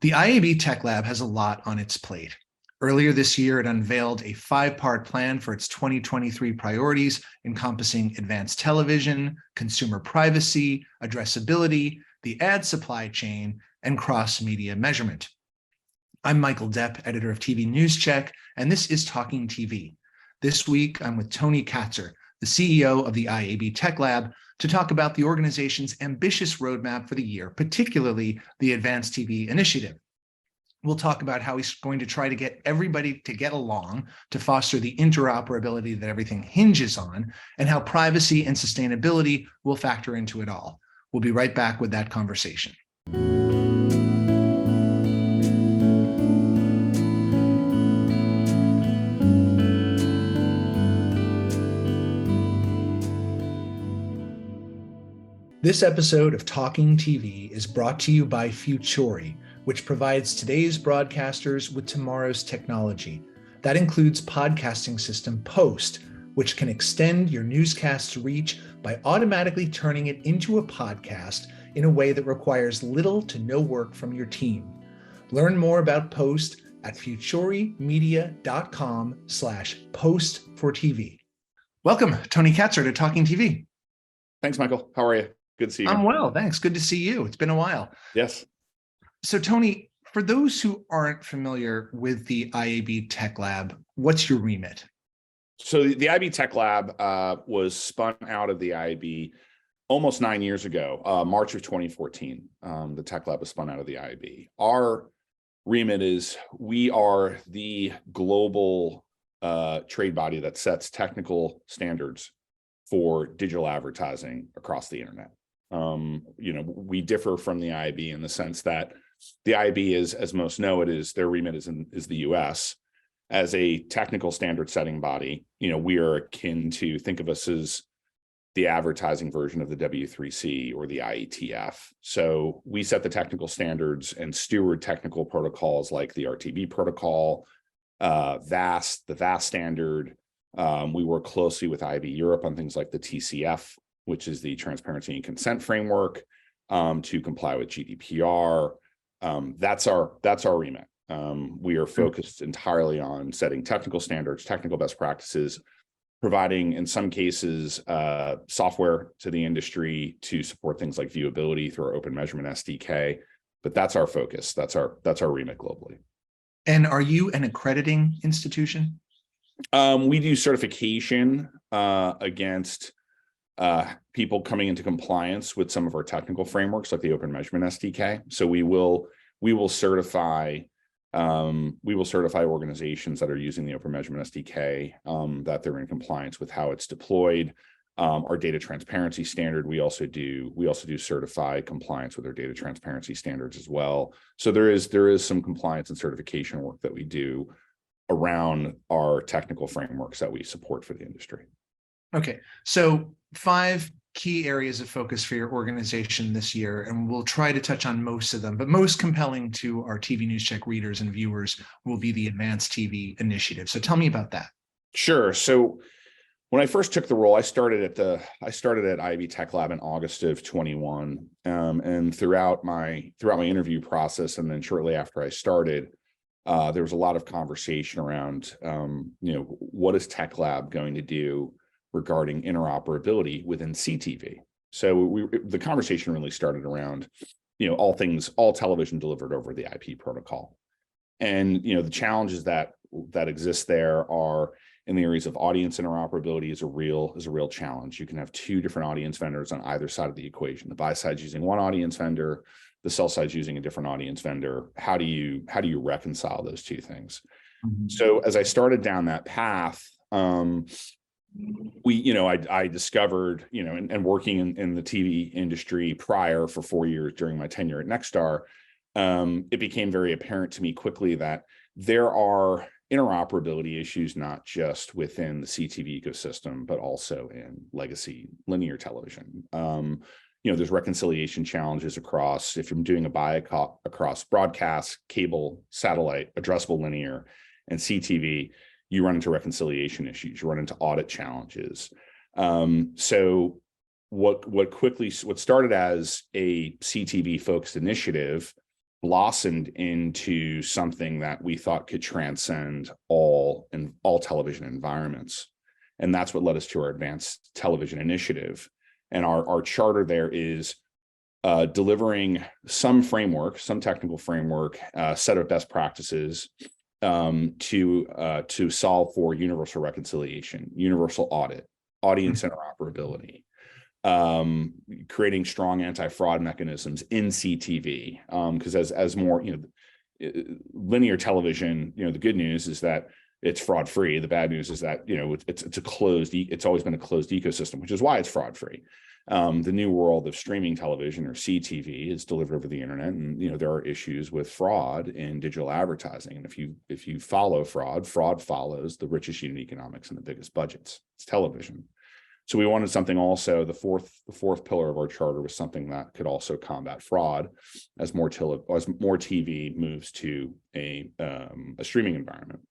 The IAB Tech Lab has a lot on its plate. Earlier this year, it unveiled a 5-part plan for its 2023 priorities, encompassing advanced television, consumer privacy, addressability, the ad supply chain, and cross-media measurement. I'm Michael Depp, editor of TV News Check, and this is Talking TV. This week, I'm with Tony Katsur, the CEO of the IAB Tech Lab, to talk about the organization's ambitious roadmap for the year, particularly the Advanced TV Initiative. We'll talk about how he's going to try to get everybody to get along to foster the interoperability that everything hinges on, and how privacy and sustainability will factor into it all. We'll be right back with that conversation. This episode of Talking TV is brought to you by Futori, which provides today's broadcasters with tomorrow's technology. That includes podcasting system Post, which can extend your newscast's reach by automatically turning it into a podcast in a way that requires little to no work from your team. Learn more about Post at futorimedia.com/post4TV. Welcome, Tony Katsur, to Talking TV. Thanks, Michael. How are you? Good to see you. I'm well, thanks. Good to see you. It's been a while. Yes. So, Tony, for those who aren't familiar with the IAB Tech Lab, what's your remit? So the IAB Tech Lab was spun out of the IAB almost 9 years ago, March of 2014. The Tech Lab was spun out of the IAB. Our remit is we are the global trade body that sets technical standards for digital advertising across the internet. We differ from the IAB in the sense that the IAB is, as most know, their remit is the US. As a technical standard setting body, we are akin to, think of us as the advertising version of the W3C or the IETF. So we set the technical standards and steward technical protocols like the RTB protocol, VAST, the VAST standard. We work closely with IAB Europe on things like the TCF, which is the Transparency and Consent Framework, to comply with GDPR. That's our remit. We are focused entirely on setting technical standards, technical best practices, providing, in some cases, software to the industry to support things like viewability through our Open Measurement SDK. But that's our focus. That's our remit globally. And are you an accrediting institution? We do certification against people coming into compliance with some of our technical frameworks, like the Open Measurement SDK. So we will certify organizations that are using the Open Measurement SDK that they're in compliance with how it's deployed. Our data transparency standard, we also do certify compliance with our data transparency standards as well. So there is some compliance and certification work that we do around our technical frameworks that we support for the industry. Okay, so 5 key areas of focus for your organization this year, and we'll try to touch on most of them, but most compelling to our TV News Check readers and viewers will be the Advanced TV Initiative. So tell me about that. Sure. So when I first took the role, I started at IAB Tech Lab in August of 21, and throughout my interview process, and then shortly after I started, there was a lot of conversation around, what is Tech Lab going to do regarding interoperability within CTV? So the conversation really started around, all television delivered over the IP protocol, and the challenges that exist there are in the areas of audience interoperability is a real challenge. You can have 2 different audience vendors on either side of the equation. The buy side's using one audience vendor, the sell side's using a different audience vendor. How do you reconcile those 2 things? Mm-hmm. So as I started down that path, I discovered, and working in the TV industry prior for 4 years during my tenure at Nexstar, it became very apparent to me quickly that there are interoperability issues, not just within the CTV ecosystem, but also in legacy linear television. There's reconciliation challenges across, if you're doing a buy across broadcast, cable, satellite, addressable linear, and CTV, you run into reconciliation issues, you run into audit challenges. So what started as a CTV focused initiative blossomed into something that we thought could transcend all television environments. And that's what led us to our advanced television initiative. And our charter there is delivering some framework, some technical framework, set of best practices to solve for universal reconciliation, universal audit, audience interoperability, creating strong anti-fraud mechanisms in CTV. Because as more, linear television, the good news is that it's fraud free. The bad news is that, it's always been a closed ecosystem, which is why it's fraud free. The new world of streaming television, or CTV, is delivered over the internet, and there are issues with fraud in digital advertising. And if you follow fraud follows the richest unit economics and the biggest budgets. It's television. So we wanted something also. The fourth pillar of our charter was something that could also combat fraud as more TV moves to a streaming environment.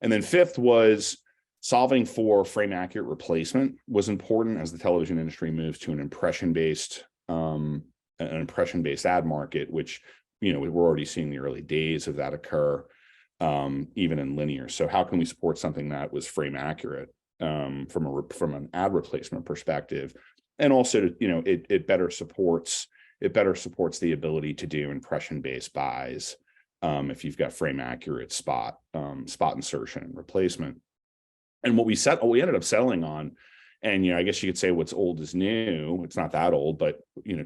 And then fifth was solving for frame accurate replacement was important as the television industry moves to an impression-based ad market, which, we're already seeing the early days of that occur, even in linear. So how can we support something that was frame accurate from an ad replacement perspective? And also, it better supports the ability to do impression-based buys if you've got frame accurate spot insertion and replacement. And what we ended up settling on, and I guess you could say what's old is new. It's not that old, but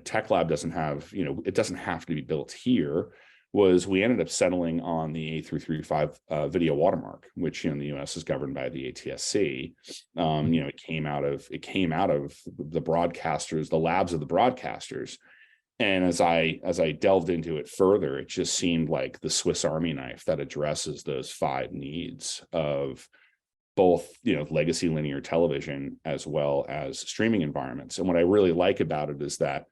Tech Lab doesn't have, it doesn't have to be built here. Was we ended up settling on the A335 video watermark, which in the U.S. is governed by the ATSC. It came out of the broadcasters, the labs of the broadcasters. And as I delved into it further, it just seemed like the Swiss Army knife that addresses those 5 needs of both, legacy linear television as well as streaming environments. And what I really like about it is that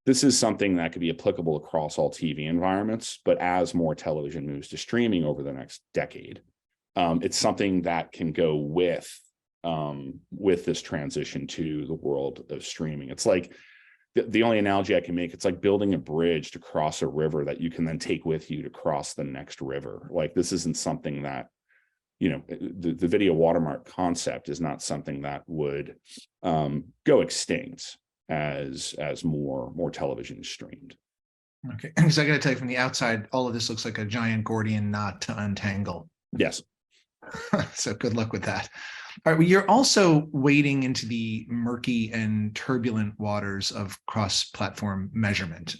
this is something that could be applicable across all TV environments, but as more television moves to streaming over the next decade, it's something that can go with this transition to the world of streaming. It's like the only analogy I can make, it's like building a bridge to cross a river that you can then take with you to cross the next river. Like, this isn't something that, the video watermark concept is not something that would go extinct as more television is streamed. Okay, because I got to tell you, from the outside, all of this looks like a giant Gordian knot to untangle. Yes. So good luck with that. All right, well, you're also wading into the murky and turbulent waters of cross-platform measurement.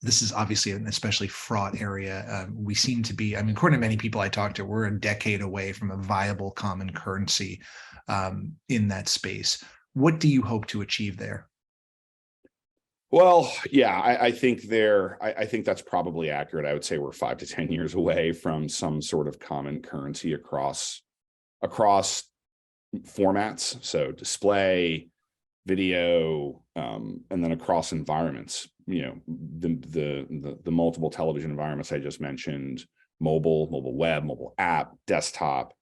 This is obviously an especially fraught area. We seem to be, according to many people I talked to, we're a decade away from a viable common currency in that space. What do you hope to achieve there? Well, yeah, I think that's probably accurate. I would say we're 5 to 10 years away from some sort of common currency across formats. So display, video, and then across environments. The multiple television environments I just mentioned: mobile web, mobile app, desktop,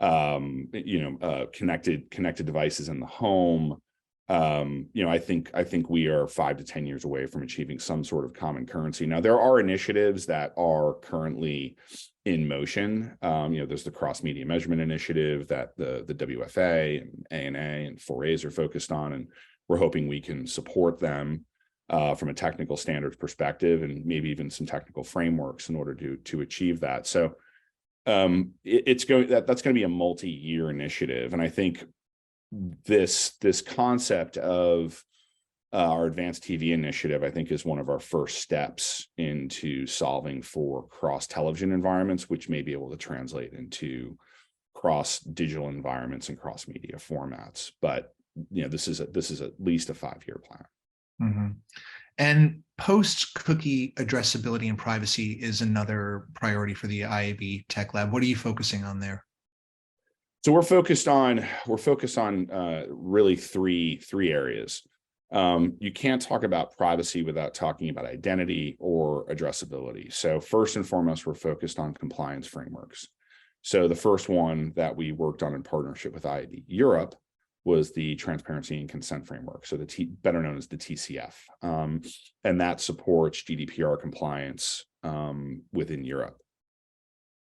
connected devices in the home. I think we are 5 to 10 years away from achieving some sort of common currency. Now, there are initiatives that are currently in motion. There's the cross media measurement initiative that the WFA and ANA and 4As are focused on, and we're hoping we can support them from a technical standards perspective, and maybe even some technical frameworks in order to achieve that. So that's going to be a multi-year initiative, and I think this concept of our advanced TV initiative, I think, is one of our first steps into solving for cross television environments, which may be able to translate into cross digital environments and cross media formats. But this is at least a 5-year plan. Mm-hmm. And post-cookie addressability and privacy is another priority for the IAB Tech Lab. What are you focusing on there? So we're focused on really three areas. You can't talk about privacy without talking about identity or addressability. So first and foremost, we're focused on compliance frameworks. So the first one that we worked on in partnership with IAB Europe was the Transparency and Consent Framework, so better known as the TCF, and that supports GDPR compliance within Europe.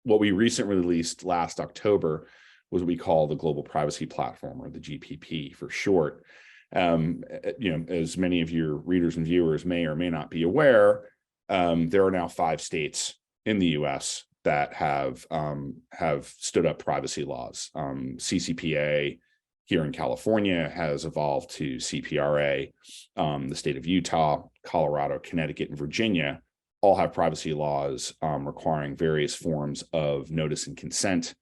What we recently released last October was what we call the Global Privacy Platform, or the GPP for short. As many of your readers and viewers may or may not be aware, there are now 5 states in the U.S. that have stood up privacy laws. CCPA here in California has evolved to CPRA. The state of Utah, Colorado, Connecticut, and Virginia all have privacy laws requiring various forms of notice and consent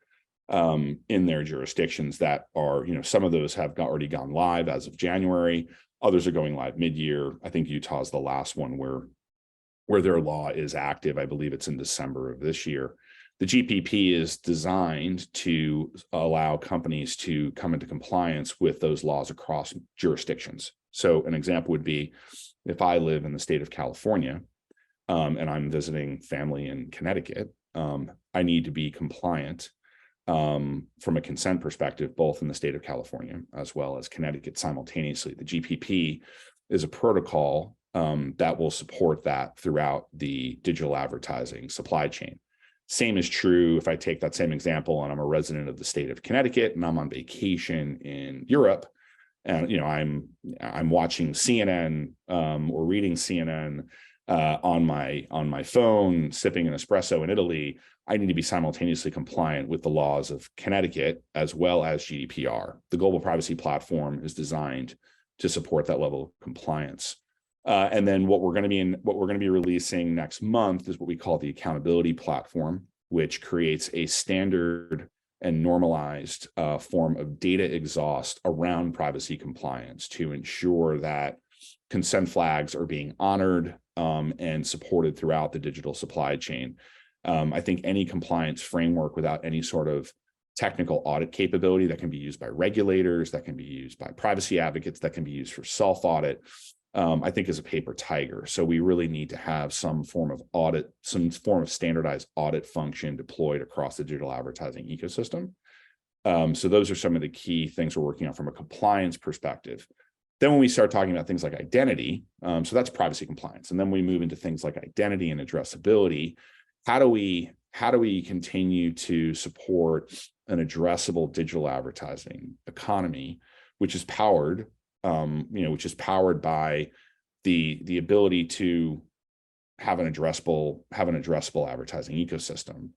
in their jurisdictions that are, some of those have already gone live as of January. Others are going live mid-year. I think Utah is the last one where their law is active. I believe it's in December of this year. The GPP is designed to allow companies to come into compliance with those laws across jurisdictions. So an example would be, if I live in the state of California, and I'm visiting family in Connecticut, I need to be compliant from a consent perspective, both in the state of California as well as Connecticut simultaneously. The GPP is a protocol that will support that throughout the digital advertising supply chain. Same is true if I take that same example and I'm a resident of the state of Connecticut and I'm on vacation in Europe, and I'm watching CNN or reading CNN on my phone, sipping an espresso in Italy. I need to be simultaneously compliant with the laws of Connecticut as well as GDPR. The Global Privacy Platform is designed to support that level of compliance. And then what we're going to be releasing next month is what we call the Accountability Platform, which creates a standard and normalized form of data exhaust around privacy compliance to ensure that consent flags are being honored and supported throughout the digital supply chain. I think any compliance framework without any sort of technical audit capability that can be used by regulators, that can be used by privacy advocates, that can be used for self-audit, I think is a paper tiger. So we really need to have some form of audit, some form of standardized audit function deployed across the digital advertising ecosystem. So those are some of the key things we're working on from a compliance perspective. Then when we start talking about things like identity, so that's privacy compliance. And then we move into things like identity and addressability. How do we continue to support an addressable digital advertising economy, which is powered by the ability to have an addressable advertising ecosystem.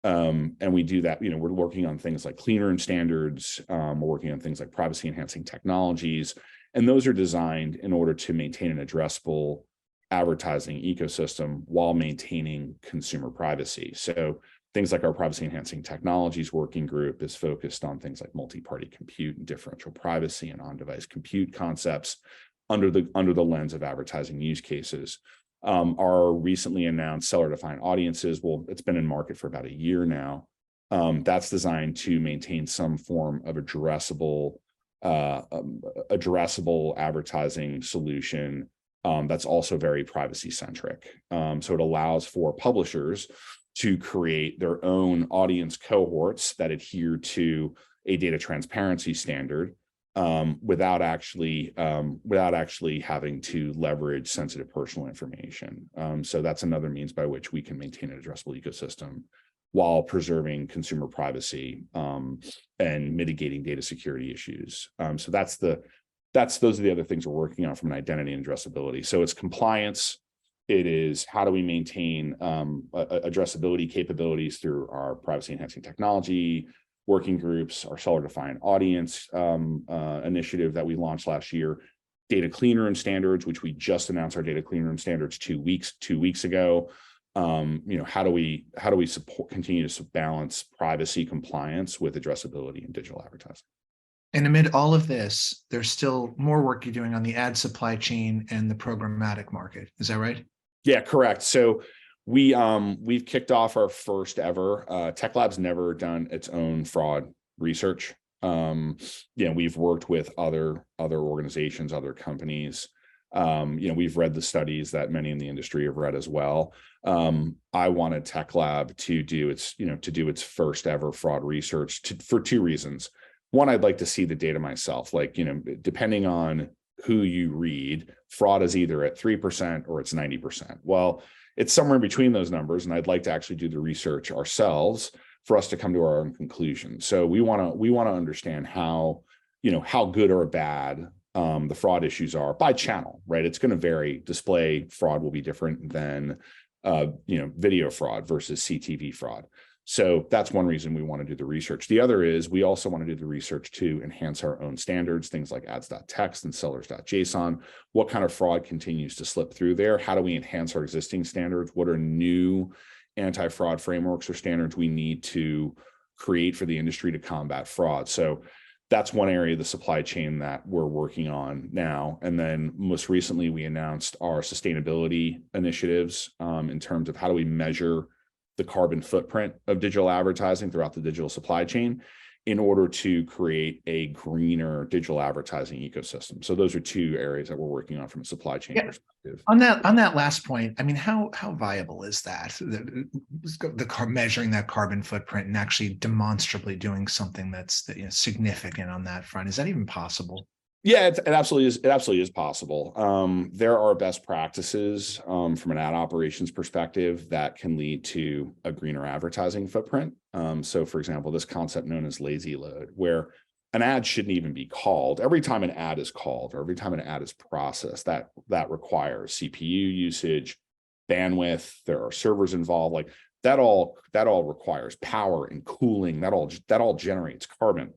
And we do that, we're working on things like clean room standards, we're working on things like privacy enhancing technologies, and those are designed in order to maintain an addressable advertising ecosystem while maintaining consumer privacy. So things like our privacy enhancing technologies working group is focused on things like multi-party compute and differential privacy and on-device compute concepts under the lens of advertising use cases. Our recently announced seller-defined audiences, well, it's been in market for about a year now. That's designed to maintain some form of addressable advertising solution that's also very privacy centric. So it allows for publishers to create their own audience cohorts that adhere to a data transparency standard without actually having to leverage sensitive personal information. So that's another means by which we can maintain an addressable ecosystem while preserving consumer privacy and mitigating data security issues. So those are the other things we're working on from an identity and addressability. So it's compliance. It is how do we maintain addressability capabilities through our privacy enhancing technology working groups, our seller-defined audience initiative that we launched last year, data clean room standards, which we just announced our data clean room standards 2 weeks ago. How do we continue to balance privacy compliance with addressability in digital advertising? And amid all of this, there's still more work you're doing on the ad supply chain and the programmatic market. Is that right? Yeah, correct. So we've kicked off our first ever. Tech Lab's never done its own fraud research. We've worked with other organizations, other companies. We've read the studies that many in the industry have read as well. I wanted Tech Lab to do its first ever fraud research for 2 reasons. one, I'd like to see the data myself. Like, depending on who you read, fraud is either at 3% or it's 90%. Well, it's somewhere in between those numbers, and I'd like to actually do the research ourselves for us to come to our own conclusion. So we want to understand how good or bad the fraud issues are by channel, right? It's going to vary. Display fraud will be different than video fraud versus CTV fraud. So that's one reason we want to do the research. The other is we also want to do the research to enhance our own standards, things like ads.txt and sellers.json. What kind of fraud continues to slip through there? How do we enhance our existing standards? What are new anti-fraud frameworks or standards we need to create for the industry to combat fraud? So that's one area of the supply chain that we're working on now. And then most recently, we announced our sustainability initiatives in terms of how do we measure the carbon footprint of digital advertising throughout the digital supply chain in order to create a greener digital advertising ecosystem. So those are two areas that we're working on from a supply chain perspective. On that last point, I mean, how viable is that? Measuring that carbon footprint and actually demonstrably doing something that's significant on that front. Is that even possible? Yeah, it absolutely is. It absolutely is possible. There are best practices from an ad operations perspective that can lead to a greener advertising footprint. So, for example, this concept known as lazy load, where an ad shouldn't even be called. Every time an ad is called or every time an ad is processed, that requires CPU usage, bandwidth. There are servers involved. Like that all requires power and cooling. That all generates carbon.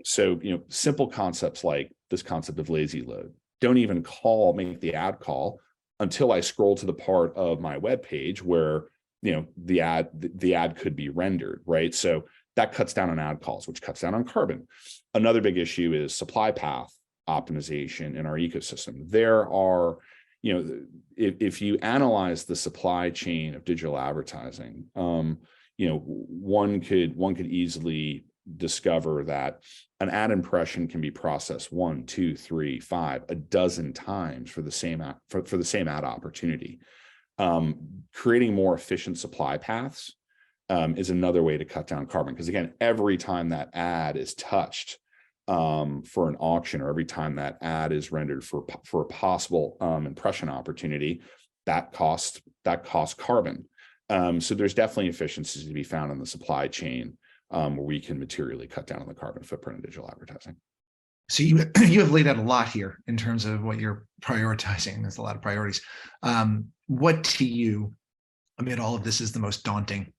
So, simple concepts like this concept of lazy load, don't even make the ad call until I scroll to the part of my web page where, the ad could be rendered, right? So that cuts down on ad calls, which cuts down on carbon. Another big issue is supply path optimization in our ecosystem. There are, if you analyze the supply chain of digital advertising, one could easily discover that an ad impression can be processed 1, 2, 3, 5, a dozen times for the same ad opportunity. Creating more efficient supply paths is another way to cut down carbon, because again, every time that ad is touched for an auction, or every time that ad is rendered for a possible impression opportunity, that costs carbon. So there's definitely efficiencies to be found in the supply chain where we can materially cut down on the carbon footprint of digital advertising. So you have laid out a lot here in terms of what you're prioritizing. There's a lot of priorities. What to you, amid all of this, is the most daunting?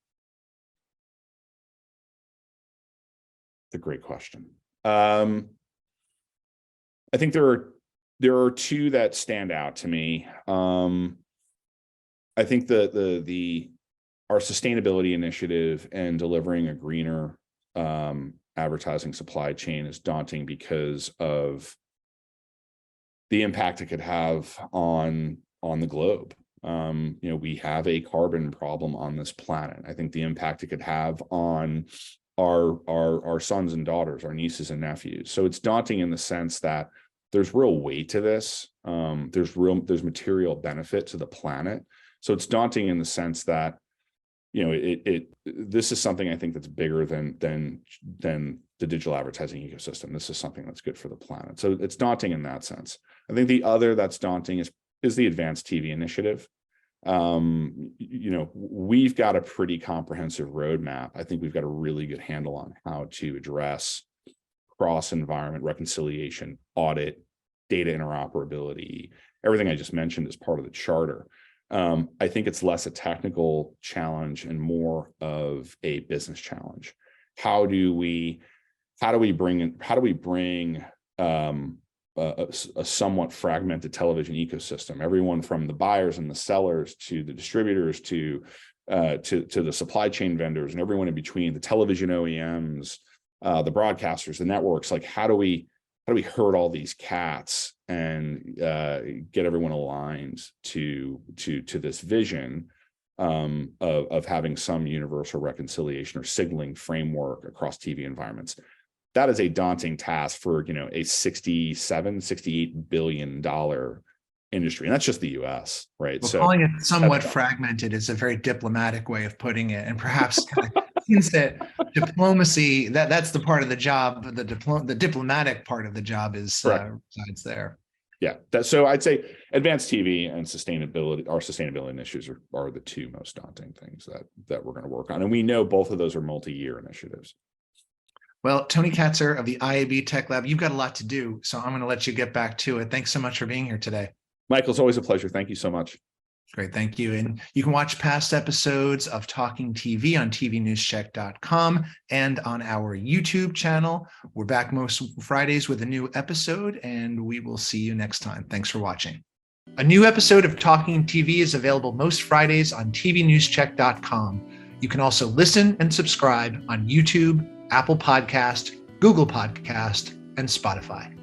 It's a great question. I think there are two that stand out to me. I think our sustainability initiative and delivering a greener advertising supply chain is daunting because of the impact it could have on the globe. We have a carbon problem on this planet. I think the impact it could have on our sons and daughters, our nieces and nephews. So it's daunting in the sense that there's real weight to this. There's material benefit to the planet. So it's daunting in the sense that this is something I think that's bigger than the digital advertising ecosystem. This is something that's good for the planet. So it's daunting in that sense. I think the other that's daunting is the advanced TV initiative. We've got a pretty comprehensive roadmap. I think we've got a really good handle on how to address cross-environment reconciliation, audit, data interoperability, everything I just mentioned as part of the charter. I think it's less a technical challenge and more of a business challenge. How do we bring a somewhat fragmented television ecosystem, everyone from the buyers and the sellers to the distributors to the supply chain vendors and everyone in between, the television OEMs, the broadcasters, the networks? Like, how do we herd all these cats and get everyone aligned to this vision of having some universal reconciliation or signaling framework across TV environments? That is a daunting task for a $68 billion industry, and that's just the U.S., right? Well, so calling it somewhat fragmented is a very diplomatic way of putting it, and perhaps kind of Since that diplomacy, that's the part of the job, the diplomatic part of the job is resides there. Yeah. So I'd say advanced TV and sustainability, our sustainability initiatives are the two most daunting things that we're going to work on. And we know both of those are multi-year initiatives. Well, Tony Katsur of the IAB Tech Lab, you've got a lot to do, so I'm going to let you get back to it. Thanks so much for being here today. Michael, it's always a pleasure. Thank you so much. Great. Thank you. And you can watch past episodes of Talking TV on tvnewscheck.com and on our YouTube channel. We're back most Fridays with a new episode, and we will see you next time. Thanks for watching. A new episode of Talking TV is available most Fridays on tvnewscheck.com. You can also listen and subscribe on YouTube, Apple Podcast, Google Podcast, and Spotify.